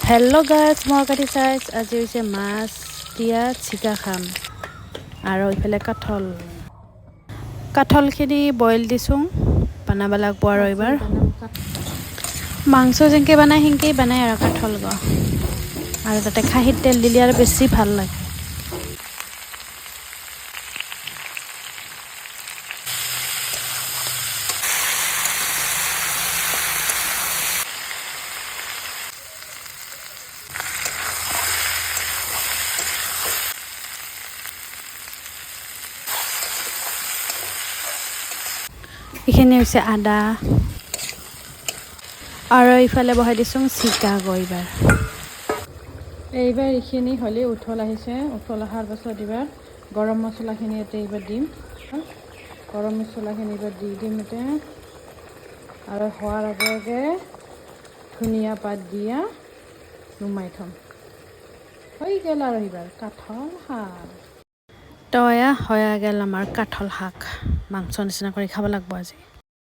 hello' guys মই কাটি size আজি হৈছে মাছ দিয়া চিকা খাম আৰু এইফালে কাঠলখিনি বইল দিছোঁ বনাব লাগব আৰু এইবাৰ মাংস যেনেকৈ বনাই সেনেকেই বনাই আৰু কাঠল গ আৰু তাতে খাহীত তেল দিলে আৰু বেছি ভাল লাগে এইখিনি হৈছে আদা আৰু ইফালে বহাই দিছোঁ চিকা এইবাৰ এইখিনি হ'লে উঠল আহিছে উঠল অহাৰ পাছত এইবাৰ গৰম মছলাখিনি এইবাৰ দিম গৰম মছলাখিনি এইবাৰ দি দিম এতিয়া আৰু হোৱাৰ আগে আগে ধনিয়া পাত দিয়া নুমাই থ'ম হৈ গ'ল আৰু এইবাৰ কাঠল শাক তয়া হৈ গ'ল আমাৰ কাঠল শাক মাংস নিচিনা কৰি খাব লাগিব আজি